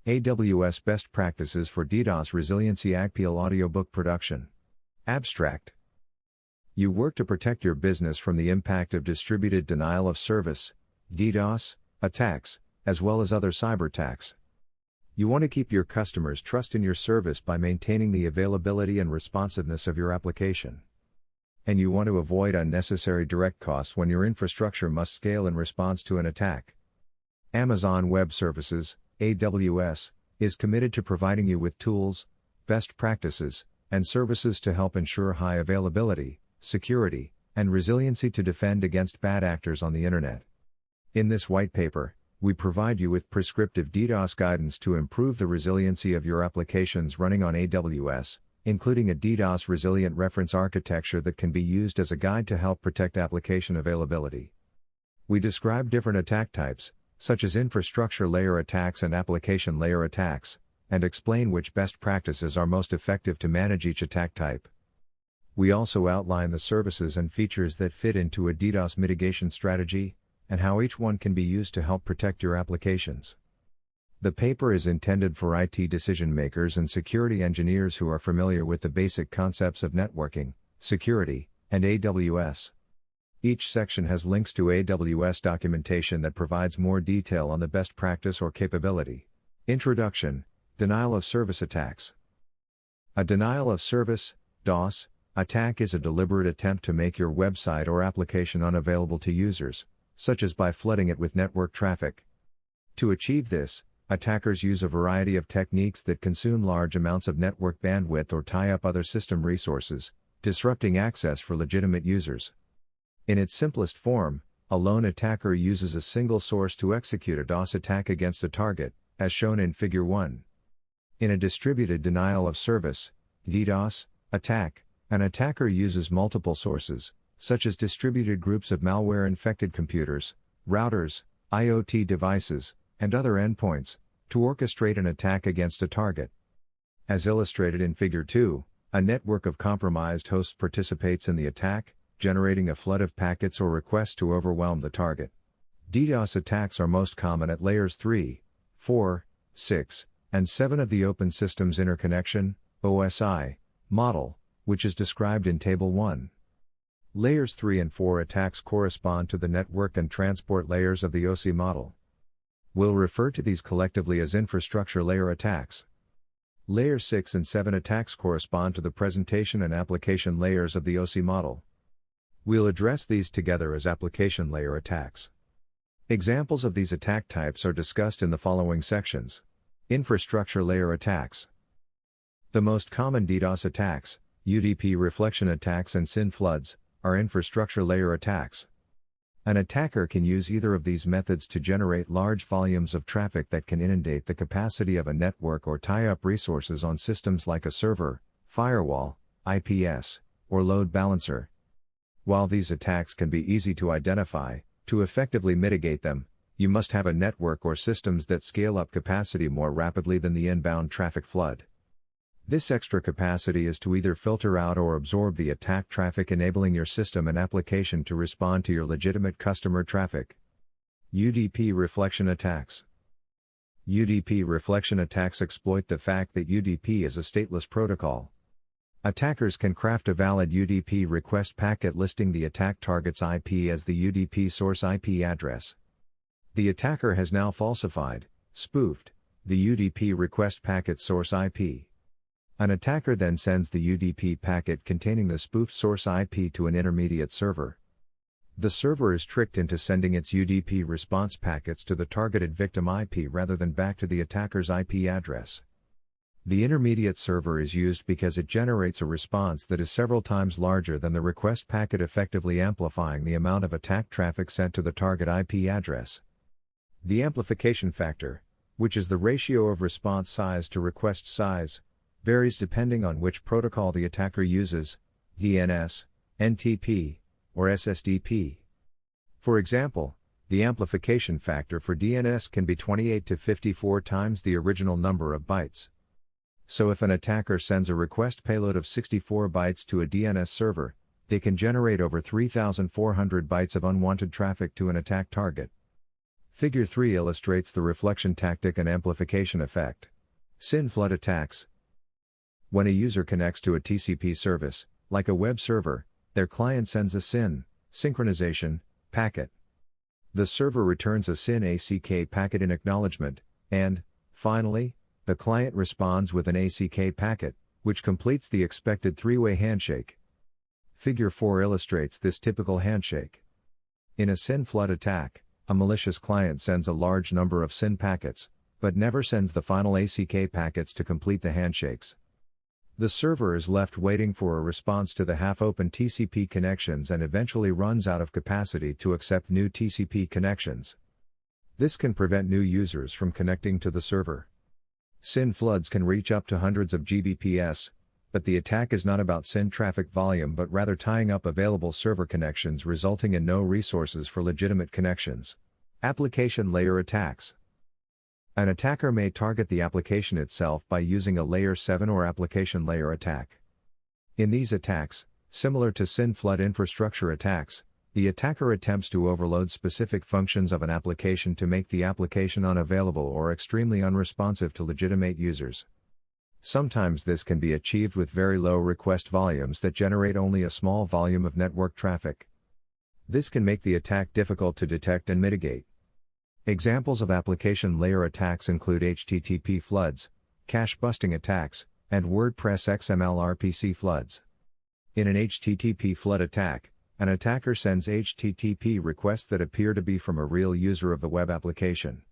AWS Best Practices for DDoS Resiliency AGPIAL Audiobook Production. Abstract. You work to protect your business from the impact of distributed denial of service, DDoS, attacks, as well as other cyberattacks. You want to keep your customers' trust in your service by maintaining the availability and responsiveness of your application. And you want to avoid unnecessary direct costs when your infrastructure must scale in response to an attack. Amazon Web Services, AWS, is committed to providing you with tools, best practices, and services to help ensure high availability, security, and resiliency to defend against bad actors on the Internet. In this white paper, we provide you with prescriptive DDoS guidance to improve the resiliency of your applications running on AWS, including a DDoS-resilient reference architecture that can be used as a guide to help protect application availability. We describe different attack types, such as infrastructure layer attacks and application layer attacks, and explain which best practices are most effective to manage each attack type. We also outline the services and features that fit into a DDoS mitigation strategy, and how each one can be used to help protect your applications. The paper is intended for IT decision makers and security engineers who are familiar with the basic concepts of networking, security, and AWS. Each section has links to AWS documentation that provides more detail on the best practice or capability. Introduction: Denial of Service Attacks. A denial of service, DOS, attack is a deliberate attempt to make your website or application unavailable to users, such as by flooding it with network traffic. To achieve this, attackers use a variety of techniques that consume large amounts of network bandwidth or tie up other system resources, disrupting access for legitimate users. In its simplest form, a lone attacker uses a single source to execute a DOS attack against a target, as shown in Figure 1. In a distributed denial of service, DDoS, attack, an attacker uses multiple sources, such as distributed groups of malware-infected computers, routers, IoT devices, and other endpoints, to orchestrate an attack against a target. As illustrated in Figure 2, a network of compromised hosts participates in the attack, generating a flood of packets or requests to overwhelm the target. DDoS attacks are most common at layers 3, 4, 6, and 7 of the Open Systems Interconnection (OSI) model, which is described in Table 1. Layers 3 and 4 attacks correspond to the network and transport layers of the OSI model. We'll refer to these collectively as infrastructure layer attacks. Layer 6 and 7 attacks correspond to the presentation and application layers of the OSI model. We'll address these together as application layer attacks. Examples of these attack types are discussed in the following sections. Infrastructure layer attacks. The most common DDoS attacks, UDP reflection attacks and SYN floods, are infrastructure layer attacks. An attacker can use either of these methods to generate large volumes of traffic that can inundate the capacity of a network or tie up resources on systems like a server, firewall, IPS, or load balancer. While these attacks can be easy to identify, to effectively mitigate them, you must have a network or systems that scale up capacity more rapidly than the inbound traffic flood. This extra capacity is to either filter out or absorb the attack traffic, enabling your system and application to respond to your legitimate customer traffic. UDP reflection attacks. UDP reflection attacks exploit the fact that UDP is a stateless protocol. Attackers can craft a valid UDP request packet listing the attack target's IP as the UDP source IP address. The attacker has now falsified, spoofed, the UDP request packet source IP. An attacker then sends the UDP packet containing the spoofed source IP to an intermediate server. The server is tricked into sending its UDP response packets to the targeted victim IP rather than back to the attacker's IP address. The intermediate server is used because it generates a response that is several times larger than the request packet, effectively amplifying the amount of attack traffic sent to the target IP address. The amplification factor, which is the ratio of response size to request size, varies depending on which protocol the attacker uses, DNS, NTP, or SSDP. For example, the amplification factor for DNS can be 28 to 54 times the original number of bytes. So if an attacker sends a request payload of 64 bytes to a DNS server, they can generate over 3,400 bytes of unwanted traffic to an attack target. Figure 3 illustrates the reflection tactic and amplification effect. SYN flood attacks. When a user connects to a TCP service, like a web server, their client sends a SYN synchronization packet. The server returns a SYN ACK packet in acknowledgement, and, finally, the client responds with an ACK packet, which completes the expected three-way handshake. Figure 4 illustrates this typical handshake. In a SYN flood attack, a malicious client sends a large number of SYN packets, but never sends the final ACK packets to complete the handshakes. The server is left waiting for a response to the half-open TCP connections and eventually runs out of capacity to accept new TCP connections. This can prevent new users from connecting to the server. SYN floods can reach up to hundreds of Gbps, but the attack is not about SYN traffic volume but rather tying up available server connections, resulting in no resources for legitimate connections. Application layer attacks. An attacker may target the application itself by using a Layer 7 or application layer attack. In these attacks, similar to SYN flood infrastructure attacks, the attacker attempts to overload specific functions of an application to make the application unavailable or extremely unresponsive to legitimate users. Sometimes this can be achieved with very low request volumes that generate only a small volume of network traffic. This can make the attack difficult to detect and mitigate. Examples of application layer attacks include HTTP floods, cache busting attacks, and WordPress XML RPC floods. In an HTTP flood attack, an attacker sends HTTP requests that appear to be from a real user of the web application.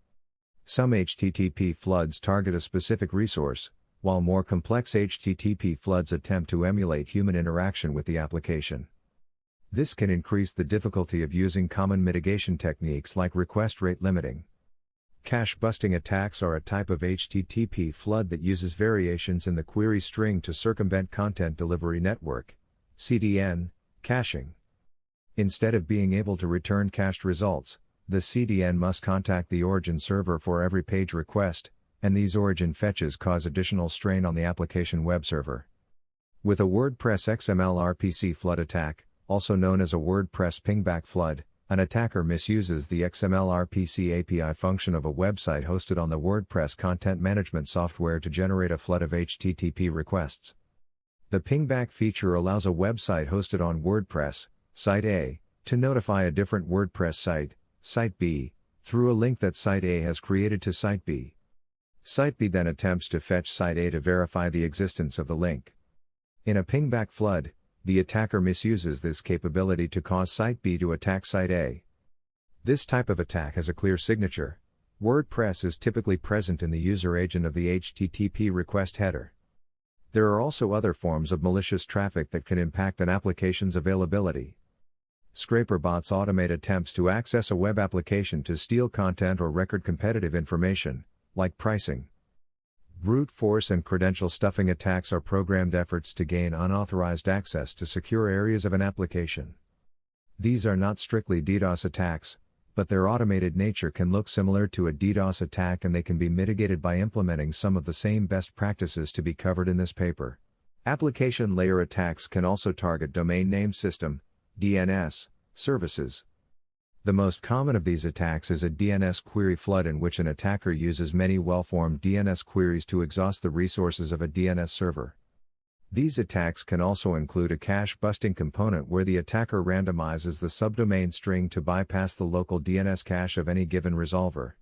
Some HTTP floods target a specific resource, while more complex HTTP floods attempt to emulate human interaction with the application. This can increase the difficulty of using common mitigation techniques like request rate limiting. Cache busting attacks are a type of HTTP flood that uses variations in the query string to circumvent Content Delivery Network (CDN) caching. Instead of being able to return cached results, the CDN must contact the origin server for every page request, and these origin fetches cause additional strain on the application web server. With a WordPress XML RPC flood attack, also known as a WordPress pingback flood, an attacker misuses the XML RPC API function of a website hosted on the WordPress content management software to generate a flood of HTTP requests. The pingback feature allows a website hosted on WordPress, Site A, to notify a different WordPress site, Site B, through a link that Site A has created to Site B. Site B then attempts to fetch Site A to verify the existence of the link. In a pingback flood, the attacker misuses this capability to cause Site B to attack Site A. This type of attack has a clear signature. WordPress is typically present in the user agent of the HTTP request header. There are also other forms of malicious traffic that can impact an application's availability. Scraper bots automate attempts to access a web application to steal content or record competitive information, like pricing. Brute force and credential stuffing attacks are programmed efforts to gain unauthorized access to secure areas of an application. These are not strictly DDoS attacks, but their automated nature can look similar to a DDoS attack, and they can be mitigated by implementing some of the same best practices to be covered in this paper. Application layer attacks can also target domain name system (DNS) services. The most common of these attacks is a DNS query flood, in which an attacker uses many well-formed DNS queries to exhaust the resources of a DNS server. These attacks can also include a cache-busting component where the attacker randomizes the subdomain string to bypass the local DNS cache of any given resolver.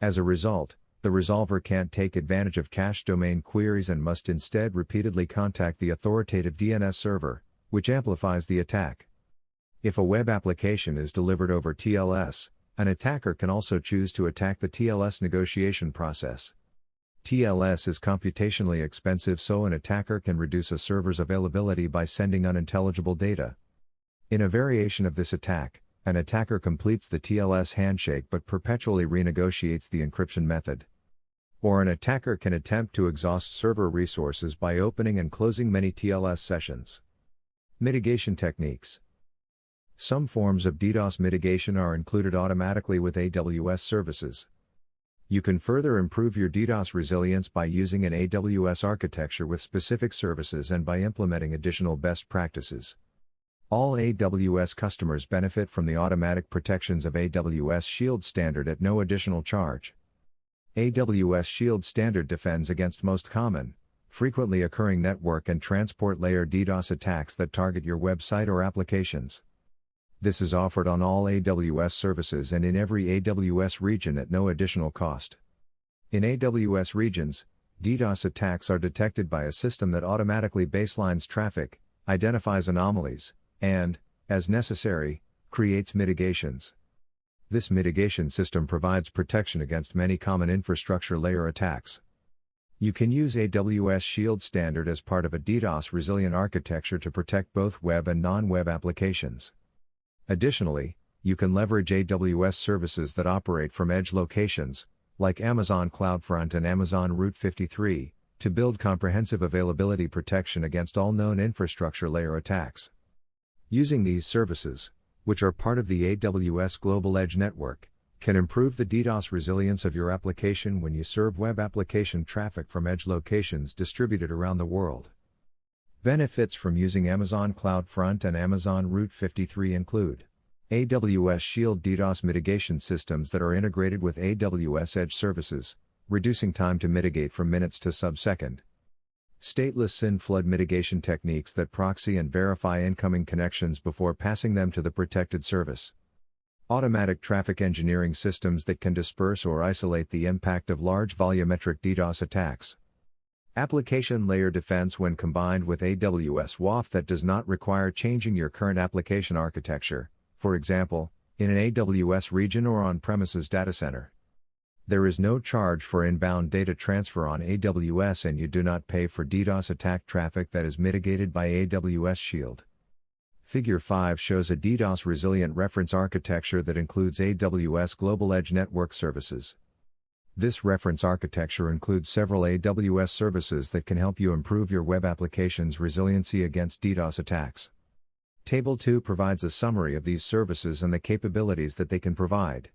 As a result, the resolver can't take advantage of cache domain queries and must instead repeatedly contact the authoritative DNS server, which amplifies the attack. If a web application is delivered over TLS, an attacker can also choose to attack the TLS negotiation process. TLS is computationally expensive, so an attacker can reduce a server's availability by sending unintelligible data. In a variation of this attack, an attacker completes the TLS handshake but perpetually renegotiates the encryption method. Or an attacker can attempt to exhaust server resources by opening and closing many TLS sessions. Mitigation techniques. Some forms of DDoS mitigation are included automatically with AWS services. You can further improve your DDoS resilience by using an AWS architecture with specific services and by implementing additional best practices. All AWS customers benefit from the automatic protections of AWS Shield Standard at no additional charge. AWS Shield Standard defends against most common, frequently occurring network and transport layer DDoS attacks that target your website or applications. This is offered on all AWS services and in every AWS region at no additional cost. In AWS regions, DDoS attacks are detected by a system that automatically baselines traffic, identifies anomalies, and, as necessary, creates mitigations. This mitigation system provides protection against many common infrastructure layer attacks. You can use AWS Shield Standard as part of a DDoS-resilient architecture to protect both web and non-web applications. Additionally, you can leverage AWS services that operate from edge locations, like Amazon CloudFront and Amazon Route 53, to build comprehensive availability protection against all known infrastructure layer attacks. Using these services, which are part of the AWS Global Edge Network, can improve the DDoS resilience of your application when you serve web application traffic from edge locations distributed around the world. Benefits from using Amazon CloudFront and Amazon Route 53 include AWS Shield DDoS mitigation systems that are integrated with AWS Edge services, reducing time to mitigate from minutes to sub-second. Stateless SYN flood mitigation techniques that proxy and verify incoming connections before passing them to the protected service. Automatic traffic engineering systems that can disperse or isolate the impact of large volumetric DDoS attacks. Application layer defense when combined with AWS WAF that does not require changing your current application architecture, for example, in an AWS region or on-premises data center. There is no charge for inbound data transfer on AWS and you do not pay for DDoS attack traffic that is mitigated by AWS Shield. Figure 5 shows a DDoS-resilient reference architecture that includes AWS Global Edge Network services. This reference architecture includes several AWS services that can help you improve your web application's resiliency against DDoS attacks. Table 2 provides a summary of these services and the capabilities that they can provide.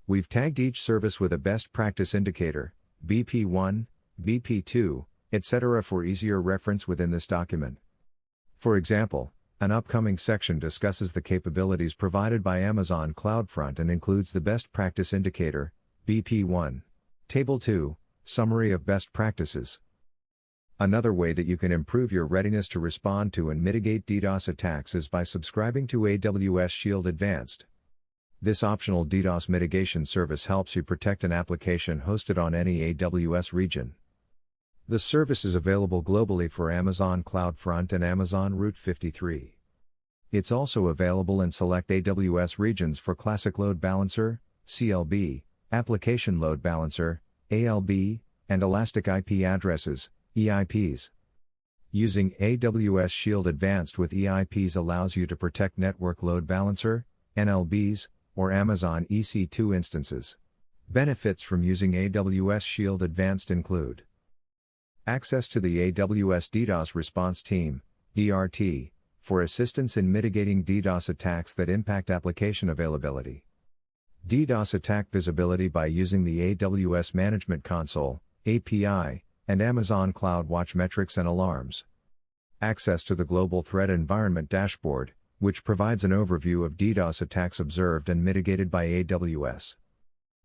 We've tagged each service with a best practice indicator, BP1, BP2, etc. for easier reference within this document. For example, an upcoming section discusses the capabilities provided by Amazon CloudFront and includes the best practice indicator, BP1. Table 2, Summary of Best Practices. Another way that you can improve your readiness to respond to and mitigate DDoS attacks is by subscribing to AWS Shield Advanced. This optional DDoS mitigation service helps you protect an application hosted on any AWS region. The service is available globally for Amazon CloudFront and Amazon Route 53. It's also available in select AWS regions for Classic Load Balancer, CLB, Application Load Balancer, ALB, and Elastic IP Addresses, EIPs. Using AWS Shield Advanced with EIPs allows you to protect Network Load Balancer, NLBs, or Amazon EC2 instances. Benefits from using AWS Shield Advanced include access to the AWS DDoS Response Team, DRT, for assistance in mitigating DDoS attacks that impact application availability. DDoS attack visibility by using the AWS Management Console, API, and Amazon CloudWatch metrics and alarms. Access to the Global Threat Environment Dashboard, which provides an overview of DDoS attacks observed and mitigated by AWS.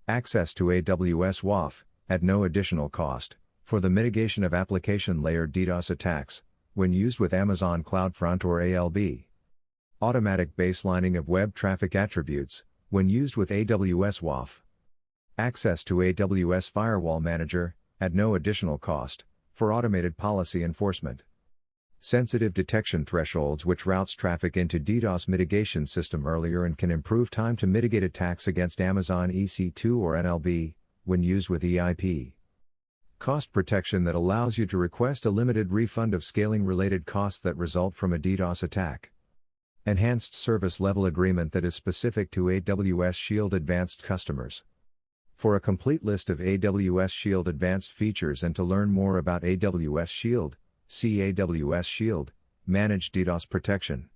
Access to AWS WAF, at no additional cost, for the mitigation of application layer DDoS attacks, when used with Amazon CloudFront or ALB. Automatic baselining of web traffic attributes, when used with AWS WAF. Access to AWS Firewall Manager, at no additional cost, for automated policy enforcement. Sensitive detection thresholds which routes traffic into DDoS mitigation system earlier and can improve time to mitigate attacks against Amazon EC2 or NLB, when used with EIP. Cost protection that allows you to request a limited refund of scaling-related costs that result from a DDoS attack. Enhanced service level agreement that is specific to AWS Shield Advanced customers. For a complete list of AWS Shield Advanced features and to learn more about AWS Shield, see AWS Shield, Manage DDoS Protection.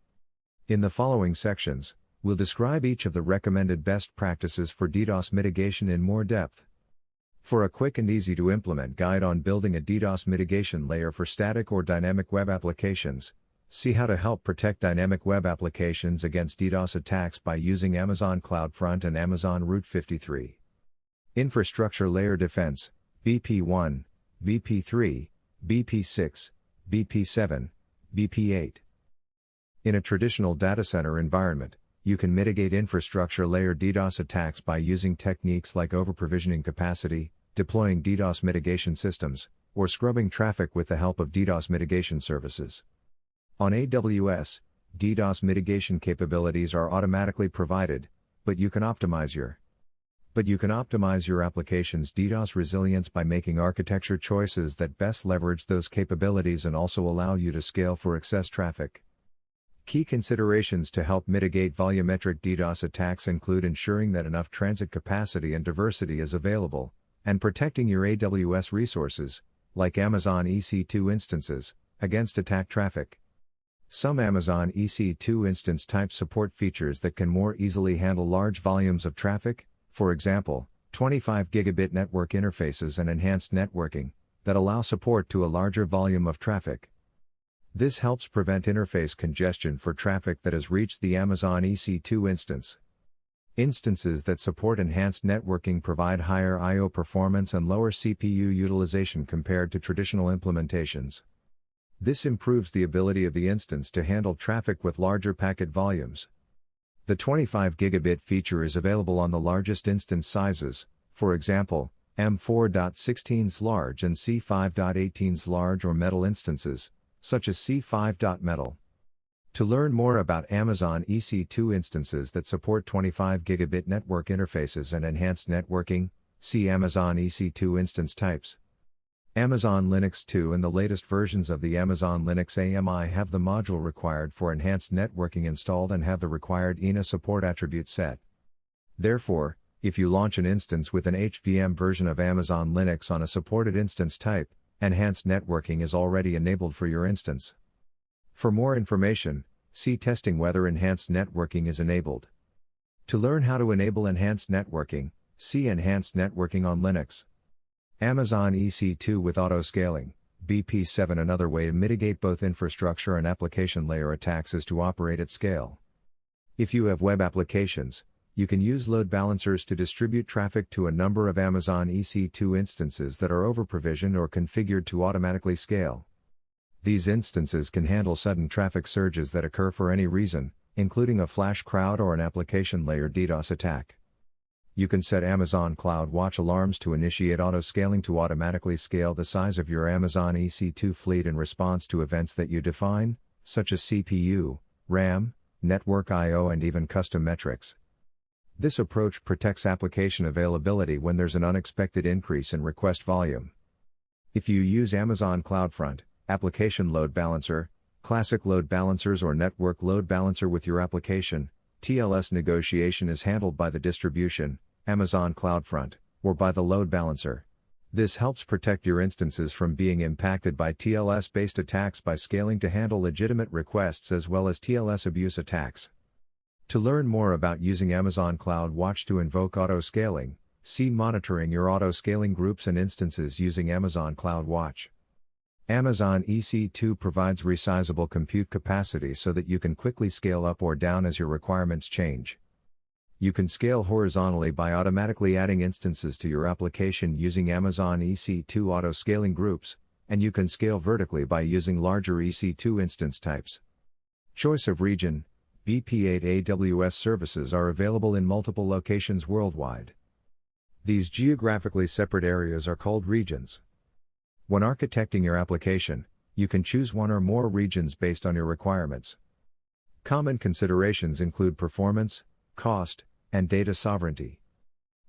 In the following sections, we'll describe each of the recommended best practices for DDoS mitigation in more depth. For a quick and easy to implement guide on building a DDoS mitigation layer for static or dynamic web applications, See how to help protect dynamic web applications against DDoS attacks by using Amazon CloudFront and Amazon Route 53. Infrastructure Layer Defense, BP1, BP3, BP6, BP7, BP8. In a traditional data center environment, you can mitigate infrastructure layer DDoS attacks by using techniques like over-provisioning capacity, deploying DDoS mitigation systems, or scrubbing traffic with the help of DDoS mitigation services. On AWS, DDoS mitigation capabilities are automatically provided, but you can optimize your application's DDoS resilience by making architecture choices that best leverage those capabilities and also allow you to scale for excess traffic. Key considerations to help mitigate volumetric DDoS attacks include ensuring that enough transit capacity and diversity is available, and protecting your AWS resources, like Amazon EC2 instances, against attack traffic. Some Amazon EC2 instance types support features that can more easily handle large volumes of traffic, for example, 25 gigabit network interfaces and enhanced networking, that allow support to a larger volume of traffic. This helps prevent interface congestion for traffic that has reached the Amazon EC2 instance. Instances that support enhanced networking provide higher I/O performance and lower CPU utilization compared to traditional implementations. This improves the ability of the instance to handle traffic with larger packet volumes. The 25 gigabit feature is available on the largest instance sizes, for example, M4.16's large and C5.18's large or metal instances, such as C5.metal. To learn more about Amazon EC2 instances that support 25 gigabit network interfaces and enhanced networking, see Amazon EC2 instance types. Amazon Linux 2 and the latest versions of the Amazon Linux AMI have the module required for enhanced networking installed and have the required ENA support attribute set. Therefore, if you launch an instance with an HVM version of Amazon Linux on a supported instance type, enhanced networking is already enabled for your instance. For more information, see testing whether enhanced networking is enabled. To learn how to enable enhanced networking, see Enhanced Networking on Linux. Amazon EC2 with auto-scaling, BP7. Another way to mitigate both infrastructure and application layer attacks is to operate at scale. If you have web applications, you can use load balancers to distribute traffic to a number of Amazon EC2 instances that are over-provisioned or configured to automatically scale. These instances can handle sudden traffic surges that occur for any reason, including a flash crowd or an application layer DDoS attack. You can set Amazon CloudWatch alarms to initiate auto-scaling to automatically scale the size of your Amazon EC2 fleet in response to events that you define, such as CPU, RAM, network I/O and even custom metrics. This approach protects application availability when there's an unexpected increase in request volume. If you use Amazon CloudFront, Application Load Balancer, Classic Load Balancers or Network Load Balancer with your application, TLS negotiation is handled by the distribution, Amazon CloudFront, or by the load balancer. This helps protect your instances from being impacted by TLS-based attacks by scaling to handle legitimate requests as well as TLS abuse attacks. To learn more about using Amazon CloudWatch to invoke auto-scaling, see Monitoring your auto-scaling groups and instances using Amazon CloudWatch. Amazon EC2 provides resizable compute capacity so that you can quickly scale up or down as your requirements change. You can scale horizontally by automatically adding instances to your application using Amazon EC2 auto-scaling groups, and you can scale vertically by using larger EC2 instance types. Choice of region: BP8 AWS services are available in multiple locations worldwide. These geographically separate areas are called regions. When architecting your application, you can choose one or more regions based on your requirements. Common considerations include performance, cost, and data sovereignty.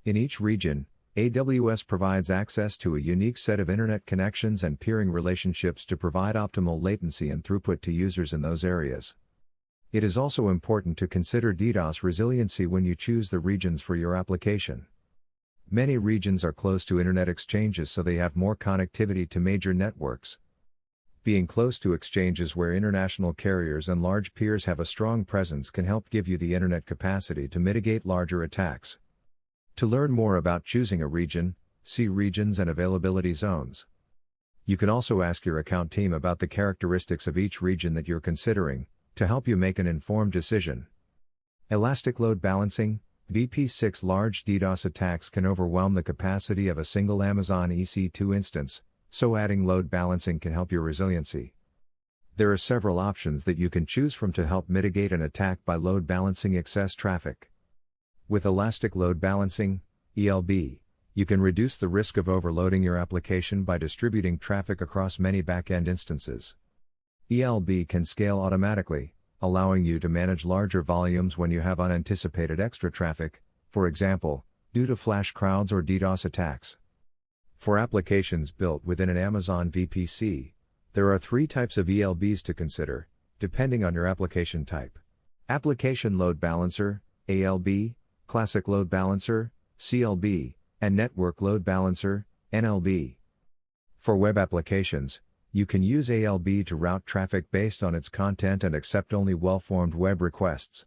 In each region, AWS provides access to a unique set of internet connections and peering relationships to provide optimal latency and throughput to users in those areas. It is also important to consider DDoS resiliency when you choose the regions for your application. Many regions are close to internet exchanges, so they have more connectivity to major networks. Being close to exchanges where international carriers and large peers have a strong presence can help give you the internet capacity to mitigate larger attacks. To learn more about choosing a region, see Regions and Availability Zones. You can also ask your account team about the characteristics of each region that you're considering, to help you make an informed decision. Elastic load balancing. VP6 large DDoS attacks can overwhelm the capacity of a single Amazon EC2 instance, so adding load balancing can help your resiliency. There are several options that you can choose from to help mitigate an attack by load balancing excess traffic. With Elastic Load Balancing, ELB, you can reduce the risk of overloading your application by distributing traffic across many back-end instances. ELB can scale automatically, allowing you to manage larger volumes when you have unanticipated extra traffic, for example, due to flash crowds or DDoS attacks. For applications built within an Amazon VPC, there are 3 types of ELBs to consider, depending on your application type. Application Load Balancer, ALB, Classic Load Balancer, CLB, and Network Load Balancer, NLB. For web applications, you can use ALB to route traffic based on its content and accept only well-formed web requests.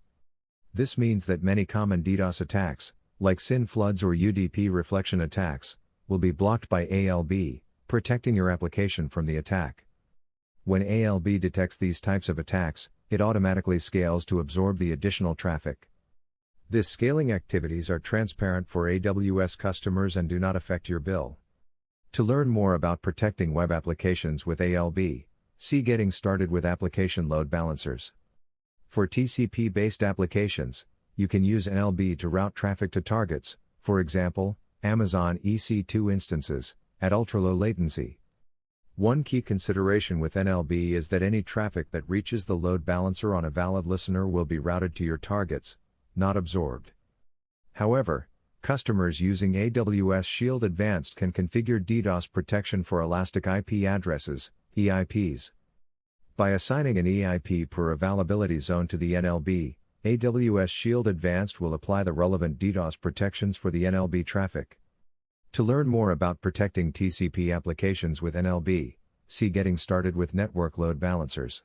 This means that many common DDoS attacks, like SYN floods or UDP reflection attacks, will be blocked by ALB, protecting your application from the attack. When ALB detects these types of attacks, it automatically scales to absorb the additional traffic. This scaling activities are transparent for AWS customers and do not affect your bill. To learn more about protecting web applications with ALB, see Getting Started with Application Load Balancers. For TCP-based applications, you can use NLB to route traffic to targets, for example, Amazon EC2 instances, at ultra-low latency. One key consideration with NLB is that any traffic that reaches the load balancer on a valid listener will be routed to your targets, not absorbed. However, customers using AWS Shield Advanced can configure DDoS protection for elastic IP addresses, EIPs. By assigning an EIP per availability zone to the NLB, AWS Shield Advanced will apply the relevant DDoS protections for the NLB traffic. To learn more about protecting TCP applications with NLB, see Getting Started with Network Load Balancers.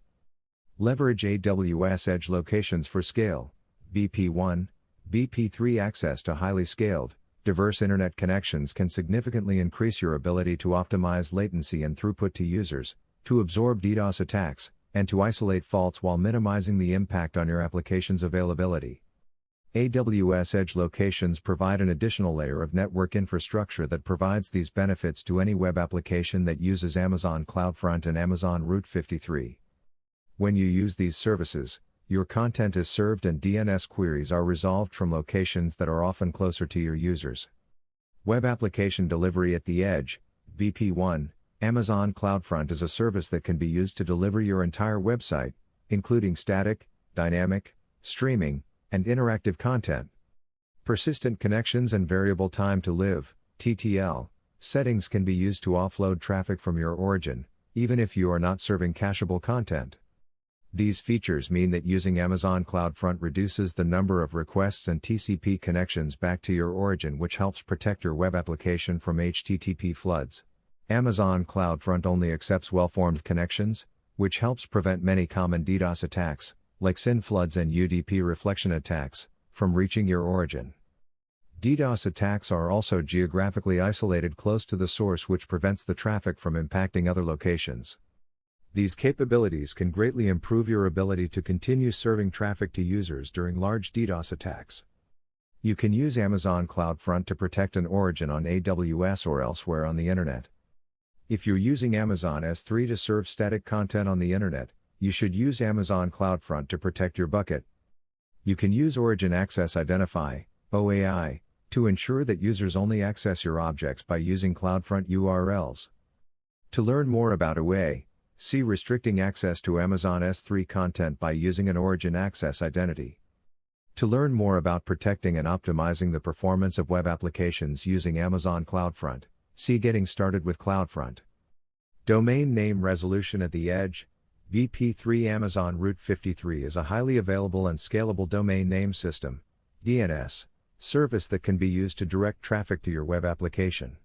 Leverage AWS Edge Locations for Scale, BP1, BP3 access to highly scaled, diverse internet connections can significantly increase your ability to optimize latency and throughput to users, to absorb DDoS attacks, and to isolate faults while minimizing the impact on your application's availability. AWS Edge Locations provide an additional layer of network infrastructure that provides these benefits to any web application that uses Amazon CloudFront and Amazon Route 53. When you use these services, your content is served and DNS queries are resolved from locations that are often closer to your users. Web Application Delivery at the Edge, BP1, Amazon CloudFront is a service that can be used to deliver your entire website, including static, dynamic, streaming, and interactive content. Persistent connections and variable time to live, TTL, settings can be used to offload traffic from your origin, even if you are not serving cacheable content. These features mean that using Amazon CloudFront reduces the number of requests and TCP connections back to your origin, which helps protect your web application from HTTP floods. Amazon CloudFront only accepts well-formed connections, which helps prevent many common DDoS attacks, like SYN floods and UDP reflection attacks, from reaching your origin. DDoS attacks are also geographically isolated close to the source, which prevents the traffic from impacting other locations. These capabilities can greatly improve your ability to continue serving traffic to users during large DDoS attacks. You can use Amazon CloudFront to protect an origin on AWS or elsewhere on the Internet. If you're using Amazon S3 to serve static content on the Internet, you should use Amazon CloudFront to protect your bucket. You can use Origin Access Identify, OAI, to ensure that users only access your objects by using CloudFront URLs. To learn more about OAI, see Restricting Access to Amazon S3 Content by using an Origin Access Identity. To learn more about protecting and optimizing the performance of web applications using Amazon CloudFront, see Getting Started with CloudFront. Domain Name Resolution at the Edge, BP3 Amazon Route 53 is a highly available and scalable domain name system, DNS, service that can be used to direct traffic to your web application.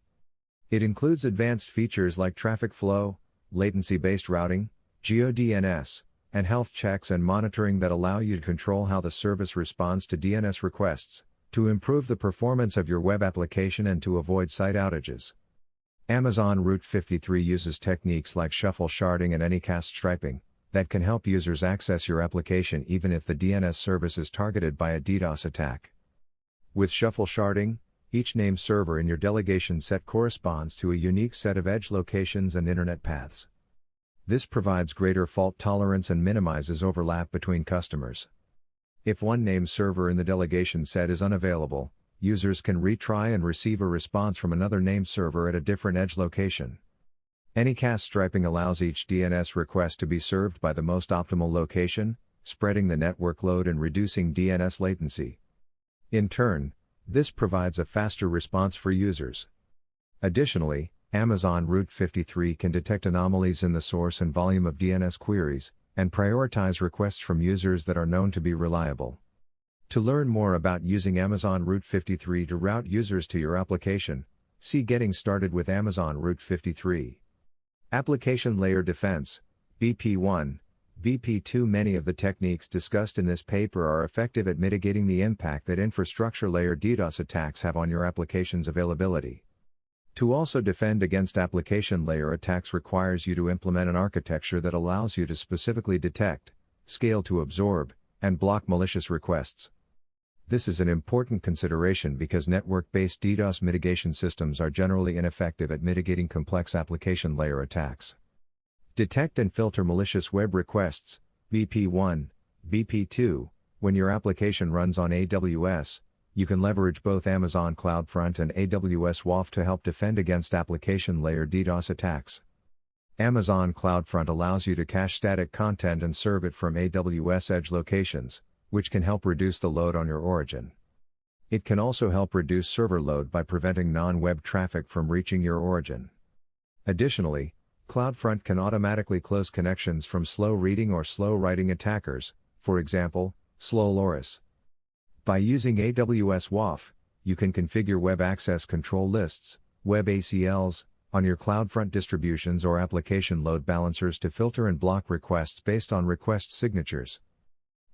It includes advanced features like traffic flow, latency-based routing, GeoDNS, and health checks and monitoring that allow you to control how the service responds to DNS requests, to improve the performance of your web application and to avoid site outages. Amazon Route 53 uses techniques like shuffle sharding and anycast striping that can help users access your application even if the DNS service is targeted by a DDoS attack. With shuffle sharding, each named server in your delegation set corresponds to a unique set of edge locations and internet paths. This provides greater fault tolerance and minimizes overlap between customers. If one named server in the delegation set is unavailable, users can retry and receive a response from another named server at a different edge location. Anycast striping allows each DNS request to be served by the most optimal location, spreading the network load and reducing DNS latency. In turn, this provides a faster response for users. Additionally, Amazon Route 53 can detect anomalies in the source and volume of DNS queries, and prioritize requests from users that are known to be reliable. To learn more about using Amazon Route 53 to route users to your application, see Getting Started with Amazon Route 53. Application Layer Defense, BP1, BP2. Many of the techniques discussed in this paper are effective at mitigating the impact that infrastructure layer DDoS attacks have on your application's availability. To also defend against application layer attacks requires you to implement an architecture that allows you to specifically detect, scale to absorb, and block malicious requests. This is an important consideration because network-based DDoS mitigation systems are generally ineffective at mitigating complex application layer attacks. Detect and filter malicious web requests, BP1, BP2. When your application runs on AWS, you can leverage both Amazon CloudFront and AWS WAF to help defend against application layer DDoS attacks. Amazon CloudFront allows you to cache static content and serve it from AWS edge locations, which can help reduce the load on your origin. It can also help reduce server load by preventing non-web traffic from reaching your origin. Additionally, CloudFront can automatically close connections from slow reading or slow writing attackers, for example, slow LoRa's. By using AWS WAF, you can configure web access control lists, web ACLs, on your CloudFront distributions or application load balancers to filter and block requests based on request signatures.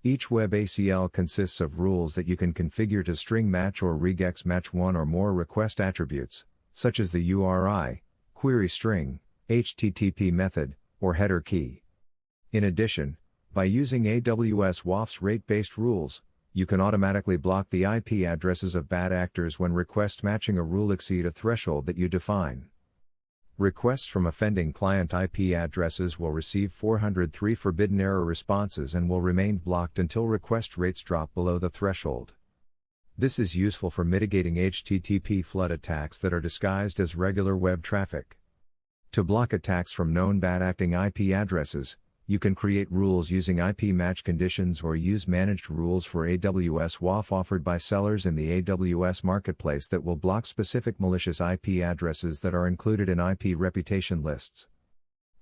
Each web ACL consists of rules that you can configure to string match or regex match one or more request attributes, such as the URI, query string, HTTP method, or header key. In addition, by using AWS WAF's rate-based rules, you can automatically block the IP addresses of bad actors when request matching a rule exceed a threshold that you define. Requests from offending client IP addresses will receive 403 forbidden error responses and will remain blocked until request rates drop below the threshold. This is useful for mitigating HTTP flood attacks that are disguised as regular web traffic. To block attacks from known bad-acting IP addresses, you can create rules using IP match conditions or use managed rules for AWS WAF offered by sellers in the AWS marketplace that will block specific malicious IP addresses that are included in IP reputation lists.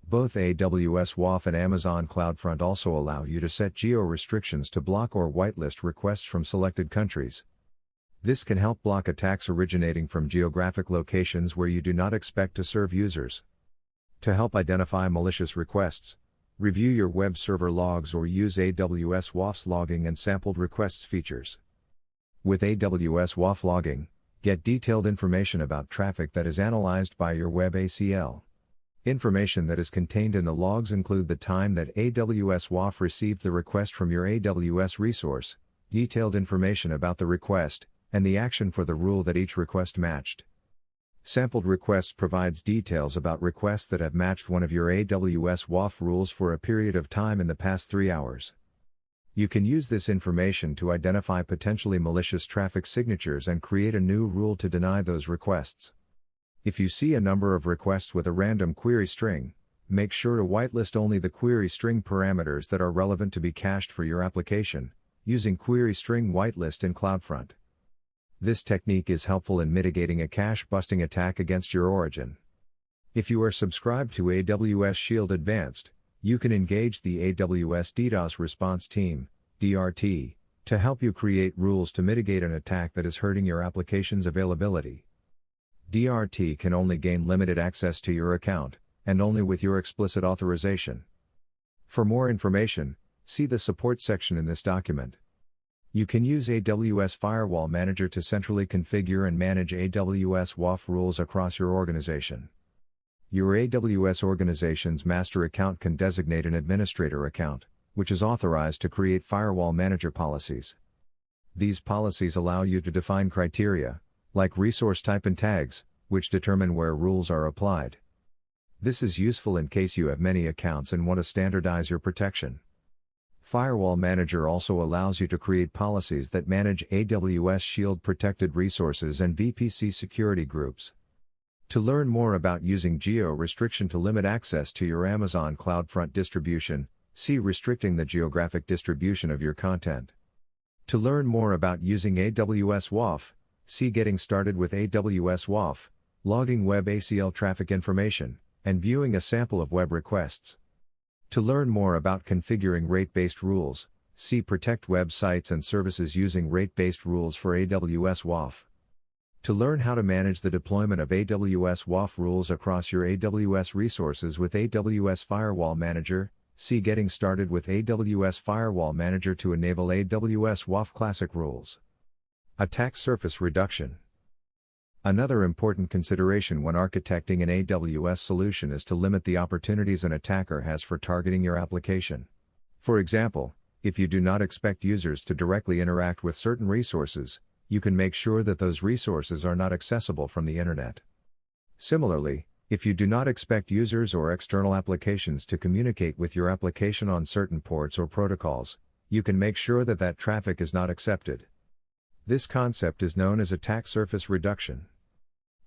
Both AWS WAF and Amazon CloudFront also allow you to set geo-restrictions to block or whitelist requests from selected countries. This can help block attacks originating from geographic locations where you do not expect to serve users. To help identify malicious requests, review your web server logs or use AWS WAF's logging and sampled requests features. With AWS WAF logging, get detailed information about traffic that is analyzed by your web ACL. Information that is contained in the logs include the time that AWS WAF received the request from your AWS resource, detailed information about the request, and the action for the rule that each request matched. Sampled requests provides details about requests that have matched one of your AWS WAF rules for a period of time in the past 3 hours. You can use this information to identify potentially malicious traffic signatures and create a new rule to deny those requests. If you see a number of requests with a random query string, make sure to whitelist only the query string parameters that are relevant to be cached for your application, using query string whitelist in CloudFront. This technique is helpful in mitigating a cache-busting attack against your origin. If you are subscribed to AWS Shield Advanced, you can engage the AWS DDoS Response Team, DRT, to help you create rules to mitigate an attack that is hurting your application's availability. DRT can only gain limited access to your account, and only with your explicit authorization. For more information, see the support section in this document. You can use AWS Firewall Manager to centrally configure and manage AWS WAF rules across your organization. Your AWS organization's master account can designate an administrator account, which is authorized to create firewall manager policies. These policies allow you to define criteria, like resource type and tags, which determine where rules are applied. This is useful in case you have many accounts and want to standardize your protection. Firewall Manager also allows you to create policies that manage AWS Shield protected resources and VPC security groups. To learn more about using geo-restriction to limit access to your Amazon CloudFront distribution, see restricting the geographic distribution of your content. To learn more about using AWS WAF, see Getting Started with AWS WAF, logging web ACL traffic information, and viewing a sample of web requests. To learn more about configuring rate-based rules, see Protect websites and services using rate-based rules for AWS WAF. To learn how to manage the deployment of AWS WAF rules across your AWS resources with AWS Firewall Manager, see Getting Started with AWS Firewall Manager to enable AWS WAF Classic rules. Attack surface reduction. Another important consideration when architecting an AWS solution is to limit the opportunities an attacker has for targeting your application. For example, if you do not expect users to directly interact with certain resources, you can make sure that those resources are not accessible from the internet. Similarly, if you do not expect users or external applications to communicate with your application on certain ports or protocols, you can make sure that that traffic is not accepted. This concept is known as attack surface reduction.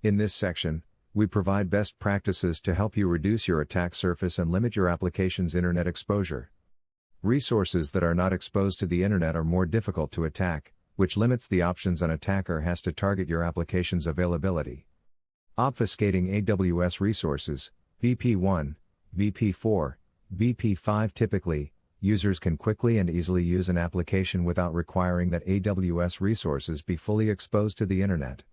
In this section, we provide best practices to help you reduce your attack surface and limit your application's internet exposure. Resources that are not exposed to the internet are more difficult to attack, which limits the options an attacker has to target your application's availability. Obfuscating AWS resources, VP1, VP4, VP5. Typically, users can quickly and easily use an application without requiring that AWS resources be fully exposed to the internet.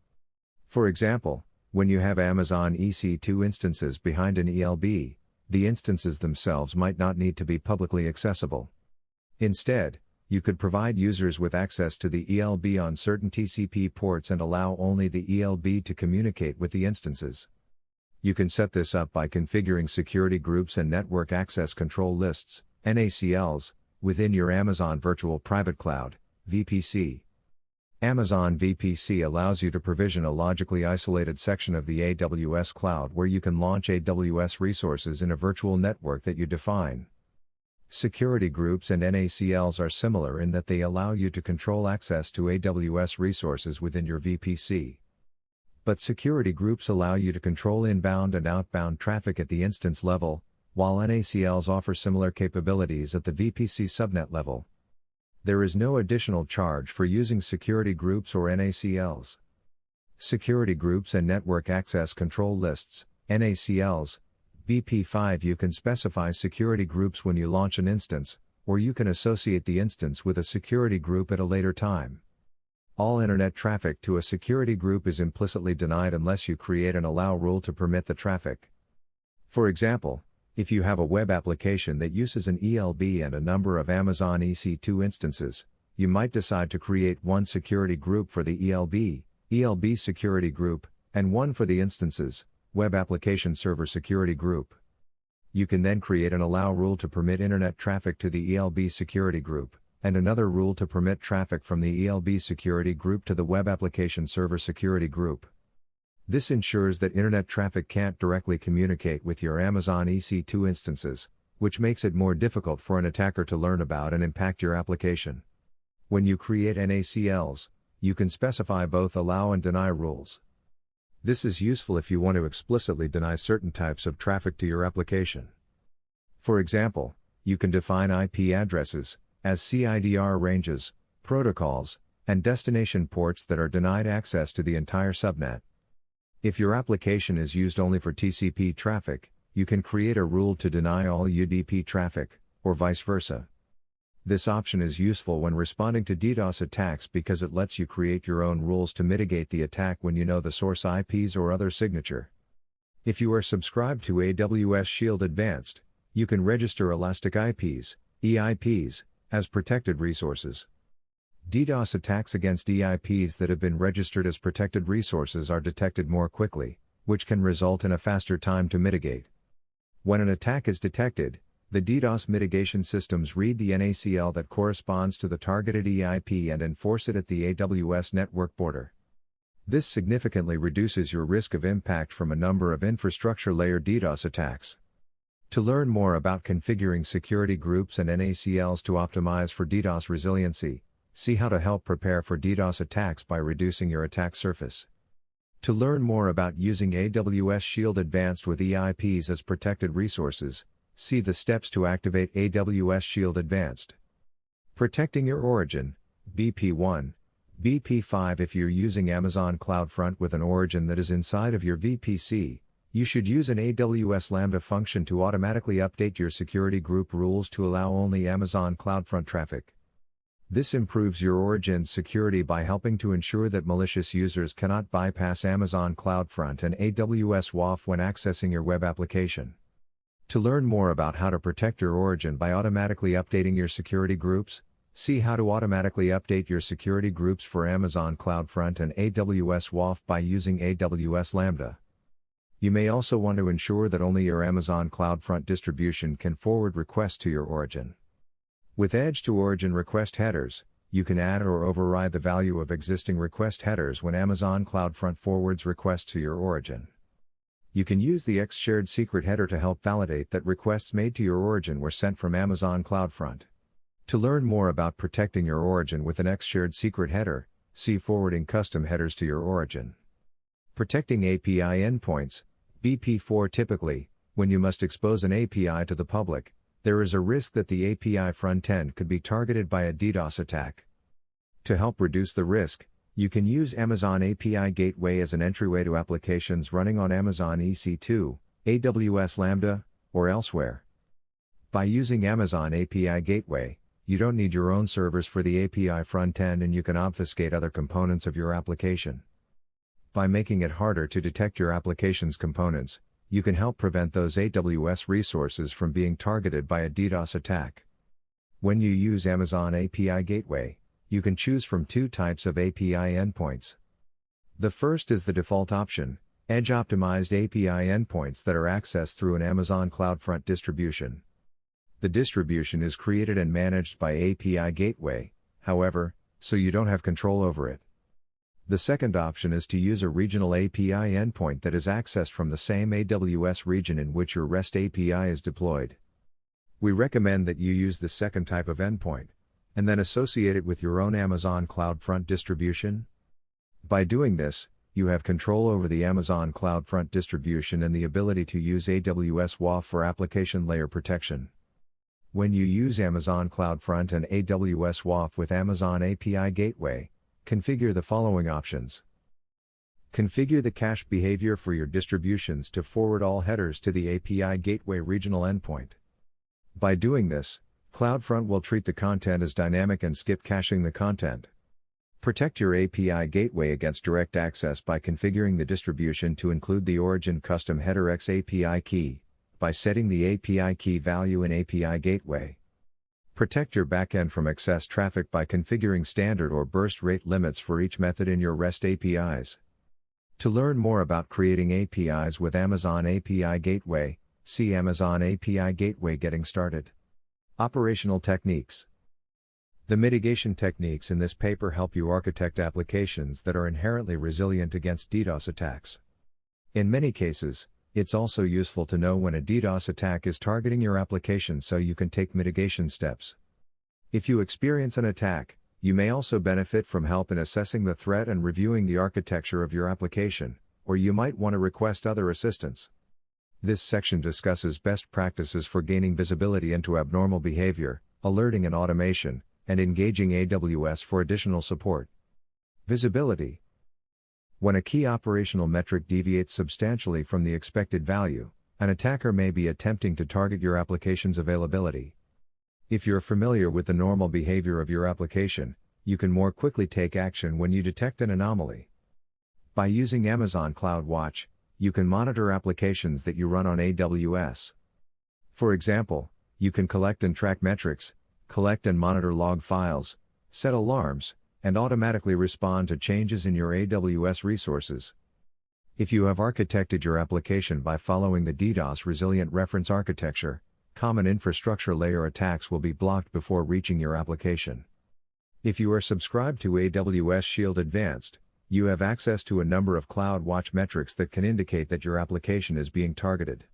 For example, when you have Amazon EC2 instances behind an ELB, the instances themselves might not need to be publicly accessible. Instead, you could provide users with access to the ELB on certain TCP ports and allow only the ELB to communicate with the instances. You can set this up by configuring security groups and network access control lists, NACLs, within your Amazon Virtual Private Cloud, VPC. Amazon VPC allows you to provision a logically isolated section of the AWS cloud where you can launch AWS resources in a virtual network that you define. Security groups and NACLs are similar in that they allow you to control access to AWS resources within your VPC. But security groups allow you to control inbound and outbound traffic at the instance level, while NACLs offer similar capabilities at the VPC subnet level. There is no additional charge for using security groups or NACLs. Security groups and network access control lists, NACLs, VP5. You can specify security groups when you launch an instance, or you can associate the instance with a security group at a later time. All internet traffic to a security group is implicitly denied unless you create an allow rule to permit the traffic. For example, if you have a web application that uses an ELB and a number of Amazon EC2 instances, you might decide to create one security group for the ELB security group, and one for the instances, Web Application Server Security Group. You can then create an allow rule to permit internet traffic to the ELB security group, and another rule to permit traffic from the ELB security group to the Web Application Server Security Group. This ensures that internet traffic can't directly communicate with your Amazon EC2 instances, which makes it more difficult for an attacker to learn about and impact your application. When you create NACLs, you can specify both allow and deny rules. This is useful if you want to explicitly deny certain types of traffic to your application. For example, you can define IP addresses as CIDR ranges, protocols, and destination ports that are denied access to the entire subnet. If your application is used only for TCP traffic, you can create a rule to deny all UDP traffic, or vice versa. This option is useful when responding to DDoS attacks because it lets you create your own rules to mitigate the attack when you know the source IPs or other signature. If you are subscribed to AWS Shield Advanced, you can register Elastic IPs, EIPs, as protected resources. DDoS attacks against EIPs that have been registered as protected resources are detected more quickly, which can result in a faster time to mitigate. When an attack is detected, the DDoS mitigation systems read the NACL that corresponds to the targeted EIP and enforce it at the AWS network border. This significantly reduces your risk of impact from a number of infrastructure layer DDoS attacks. To learn more about configuring security groups and NACLs to optimize for DDoS resiliency, see how to help prepare for DDoS attacks by reducing your attack surface. To learn more about using AWS Shield Advanced with EIPs as protected resources, see the steps to activate AWS Shield Advanced. Protecting your origin, BP1, BP5. If you're using Amazon CloudFront with an origin that is inside of your VPC, you should use an AWS Lambda function to automatically update your security group rules to allow only Amazon CloudFront traffic. This improves your origin's security by helping to ensure that malicious users cannot bypass Amazon CloudFront and AWS WAF when accessing your web application. To learn more about how to protect your origin by automatically updating your security groups, see how to automatically update your security groups for Amazon CloudFront and AWS WAF by using AWS Lambda. You may also want to ensure that only your Amazon CloudFront distribution can forward requests to your origin. With edge-to-origin request headers, you can add or override the value of existing request headers when Amazon CloudFront forwards requests to your origin. You can use the X shared secret header to help validate that requests made to your origin were sent from Amazon CloudFront. To learn more about protecting your origin with an X shared secret header, see forwarding custom headers to your origin. Protecting API endpoints, BP4. Typically, when you must expose an API to the public, there is a risk that the API front-end could be targeted by a DDoS attack. To help reduce the risk, you can use Amazon API Gateway as an entryway to applications running on Amazon EC2, AWS Lambda, or elsewhere. By using Amazon API Gateway, you don't need your own servers for the API front-end and you can obfuscate other components of your application. By making it harder to detect your application's components, you can help prevent those AWS resources from being targeted by a DDoS attack. When you use Amazon API Gateway, you can choose from two types of API endpoints. The first is the default option, edge-optimized API endpoints that are accessed through an Amazon CloudFront distribution. The distribution is created and managed by API Gateway, however, so you don't have control over it. The second option is to use a regional API endpoint that is accessed from the same AWS region in which your REST API is deployed. We recommend that you use the second type of endpoint, and then associate it with your own Amazon CloudFront distribution. By doing this, you have control over the Amazon CloudFront distribution and the ability to use AWS WAF for application layer protection. When you use Amazon CloudFront and AWS WAF with Amazon API Gateway, configure the following options. Configure the cache behavior for your distributions to forward all headers to the API Gateway regional endpoint. By doing this, CloudFront will treat the content as dynamic and skip caching the content. Protect your API Gateway against direct access by configuring the distribution to include the origin custom header X API key, by setting the API key value in API Gateway. Protect your backend from excess traffic by configuring standard or burst rate limits for each method in your REST APIs. To learn more about creating APIs with Amazon API Gateway, see Amazon API Gateway Getting Started. Operational techniques. The mitigation techniques in this paper help you architect applications that are inherently resilient against DDoS attacks. In many cases, it's also useful to know when a DDoS attack is targeting your application so you can take mitigation steps. If you experience an attack, you may also benefit from help in assessing the threat and reviewing the architecture of your application, or you might want to request other assistance. This section discusses best practices for gaining visibility into abnormal behavior, alerting and automation, and engaging AWS for additional support. Visibility. When a key operational metric deviates substantially from the expected value, an attacker may be attempting to target your application's availability. If you're familiar with the normal behavior of your application, you can more quickly take action when you detect an anomaly. By using Amazon CloudWatch, you can monitor applications that you run on AWS. For example, you can collect and track metrics, collect and monitor log files, set alarms, and automatically respond to changes in your AWS resources. If you have architected your application by following the DDoS-resilient reference architecture, common infrastructure layer attacks will be blocked before reaching your application. If you are subscribed to AWS Shield Advanced, you have access to a number of CloudWatch metrics that can indicate that your application is being targeted.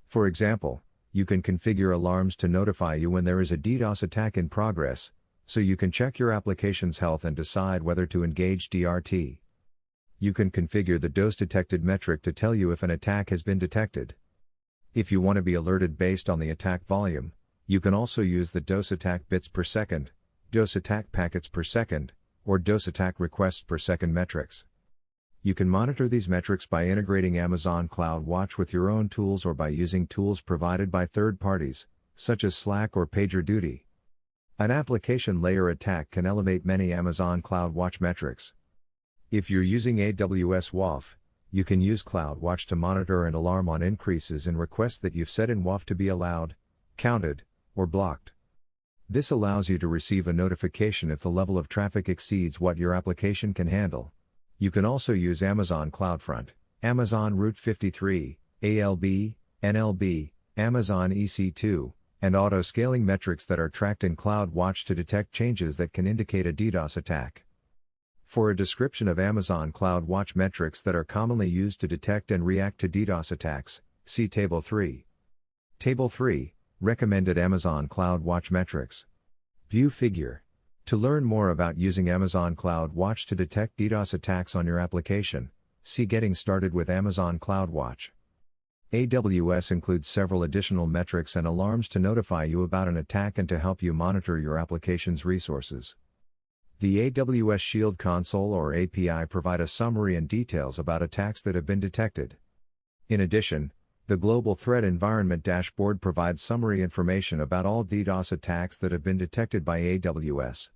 For example, you can configure alarms to notify you when there is a DDoS attack in progress, so you can check your application's health and decide whether to engage DRT. You can configure the DOS detected metric to tell you if an attack has been detected. If you want to be alerted based on the attack volume, you can also use the DOS attack bits per second, DOS attack packets per second, or DOS attack requests per second metrics. You can monitor these metrics by integrating Amazon CloudWatch with your own tools or by using tools provided by third parties, such as Slack or PagerDuty. An application layer attack can elevate many Amazon CloudWatch metrics. If you're using AWS WAF, you can use CloudWatch to monitor and alarm on increases in requests that you've set in WAF to be allowed, counted, or blocked. This allows you to receive a notification if the level of traffic exceeds what your application can handle. You can also use Amazon CloudFront, Amazon Route 53, ALB, NLB, Amazon EC2, and auto-scaling metrics that are tracked in CloudWatch to detect changes that can indicate a DDoS attack. For a description of Amazon CloudWatch metrics that are commonly used to detect and react to DDoS attacks, see Table 3. Table 3, Recommended Amazon CloudWatch Metrics. View figure. To learn more about using Amazon CloudWatch to detect DDoS attacks on your application, see Getting Started with Amazon CloudWatch. AWS includes several additional metrics and alarms to notify you about an attack and to help you monitor your application's resources. The AWS Shield Console or API provide a summary and details about attacks that have been detected. In addition, the Global Threat Environment Dashboard provides summary information about all DDoS attacks that have been detected by AWS.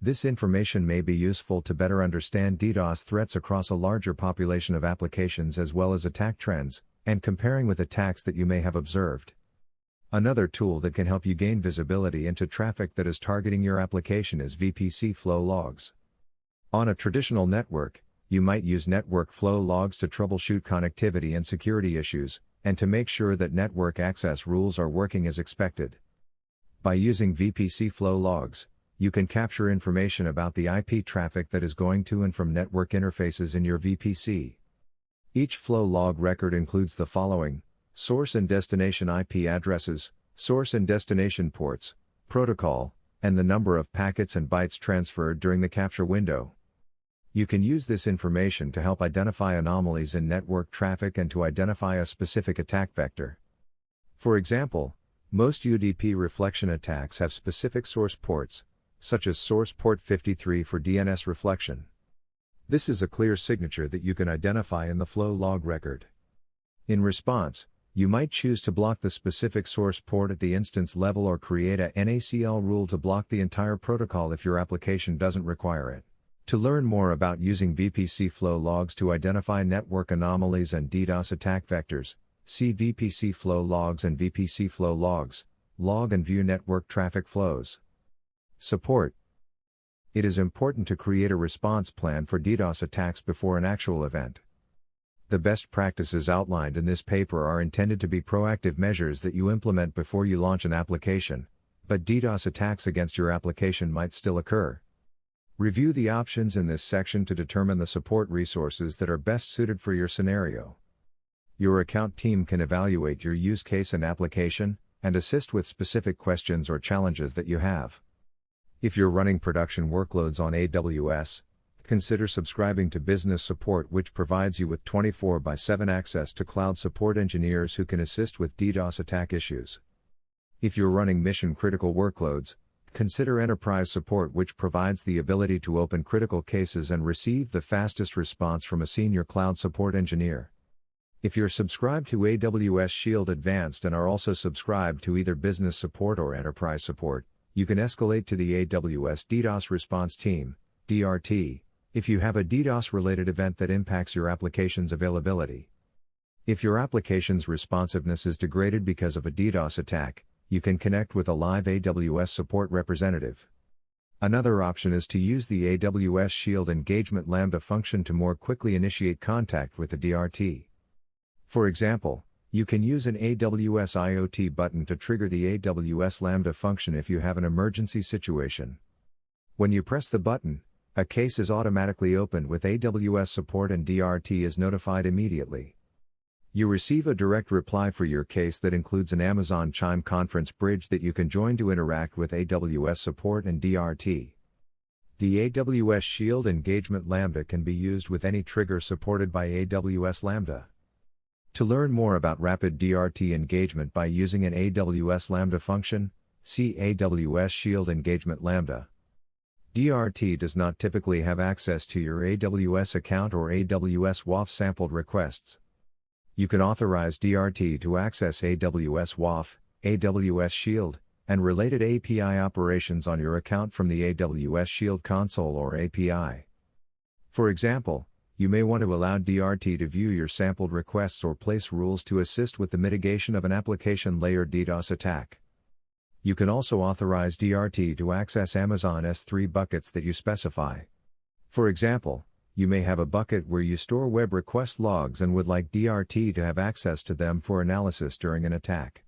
This information may be useful to better understand DDoS threats across a larger population of applications as well as attack trends, and comparing with attacks that you may have observed. Another tool that can help you gain visibility into traffic that is targeting your application is VPC flow logs. On a traditional network, you might use network flow logs to troubleshoot connectivity and security issues, and to make sure that network access rules are working as expected. By using VPC flow logs, you can capture information about the IP traffic that is going to and from network interfaces in your VPC. Each flow log record includes the following: source and destination IP addresses, source and destination ports, protocol, and the number of packets and bytes transferred during the capture window. You can use this information to help identify anomalies in network traffic and to identify a specific attack vector. For example, most UDP reflection attacks have specific source ports, such as source port 53 for DNS reflection. This is a clear signature that you can identify in the flow log record. In response, you might choose to block the specific source port at the instance level or create a NACL rule to block the entire protocol if your application doesn't require it. To learn more about using VPC flow logs to identify network anomalies and DDoS attack vectors, see VPC flow logs and VPC flow logs, log and view network traffic flows. Support. It is important to create a response plan for DDoS attacks before an actual event. The best practices outlined in this paper are intended to be proactive measures that you implement before you launch an application, but DDoS attacks against your application might still occur. Review the options in this section to determine the support resources that are best suited for your scenario. Your account team can evaluate your use case and application, and assist with specific questions or challenges that you have. If you're running production workloads on AWS, consider subscribing to Business Support, which provides you with 24/7 access to cloud support engineers who can assist with DDoS attack issues. If you're running mission-critical workloads, consider Enterprise Support, which provides the ability to open critical cases and receive the fastest response from a senior cloud support engineer. If you're subscribed to AWS Shield Advanced and are also subscribed to either Business Support or Enterprise Support, you can escalate to the AWS DDoS Response Team, DRT, if you have a DDoS-related event that impacts your application's availability. If your application's responsiveness is degraded because of a DDoS attack, you can connect with a live AWS support representative. Another option is to use the AWS Shield Engagement Lambda function to more quickly initiate contact with the DRT. For example, you can use an AWS IoT button to trigger the AWS Lambda function if you have an emergency situation. When you press the button, a case is automatically opened with AWS support and DRT is notified immediately. You receive a direct reply for your case that includes an Amazon Chime conference bridge that you can join to interact with AWS support and DRT. The AWS Shield Engagement Lambda can be used with any trigger supported by AWS Lambda. To learn more about rapid DRT engagement by using an AWS Lambda function, see AWS Shield Engagement Lambda. DRT does not typically have access to your AWS account or AWS WAF sampled requests. You can authorize DRT to access AWS WAF, AWS Shield, and related API operations on your account from the AWS Shield console or API. For example, you may want to allow DRT to view your sampled requests or place rules to assist with the mitigation of an application layer DDoS attack. You can also authorize DRT to access Amazon S3 buckets that you specify. For example, you may have a bucket where you store web request logs and would like DRT to have access to them for analysis during an attack.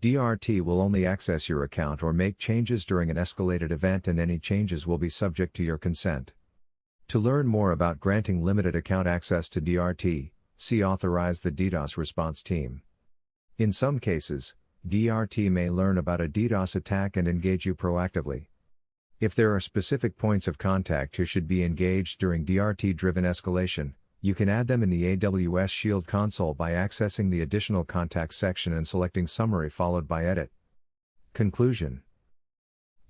DRT will only access your account or make changes during an escalated event, and any changes will be subject to your consent. To learn more about granting limited account access to DRT, see Authorize the DDoS Response Team. In some cases, DRT may learn about a DDoS attack and engage you proactively. If there are specific points of contact who should be engaged during DRT-driven escalation, you can add them in the AWS Shield console by accessing the Additional Contacts section and selecting Summary followed by Edit. Conclusion.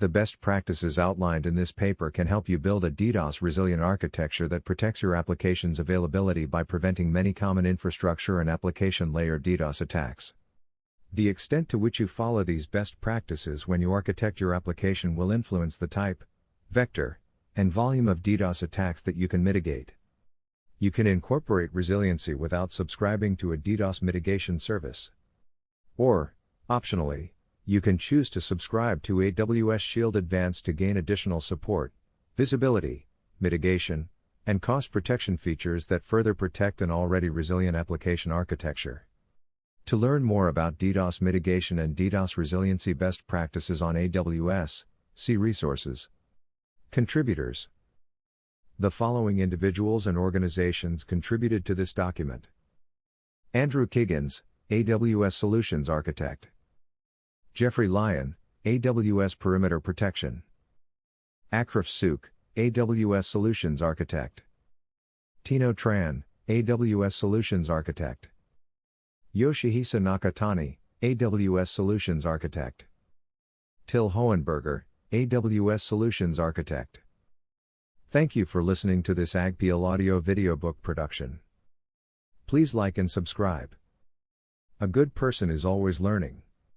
The best practices outlined in this paper can help you build a DDoS-resilient architecture that protects your application's availability by preventing many common infrastructure and application layer DDoS attacks. The extent to which you follow these best practices when you architect your application will influence the type, vector, and volume of DDoS attacks that you can mitigate. You can incorporate resiliency without subscribing to a DDoS mitigation service. Or, optionally, you can choose to subscribe to AWS Shield Advanced to gain additional support, visibility, mitigation, and cost protection features that further protect an already resilient application architecture. To learn more about DDoS mitigation and DDoS resiliency best practices on AWS, see Resources. Contributors. The following individuals and organizations contributed to this document: Andrew Kiggins, AWS Solutions Architect; Jeffrey Lyon, AWS Perimeter Protection; Akraf Suk, AWS Solutions Architect; Tino Tran, AWS Solutions Architect; Yoshihisa Nakatani, AWS Solutions Architect; Till Hohenberger, AWS Solutions Architect. Thank you for listening to this AGPIAL audio video book production. Please like and subscribe. A good person is always learning.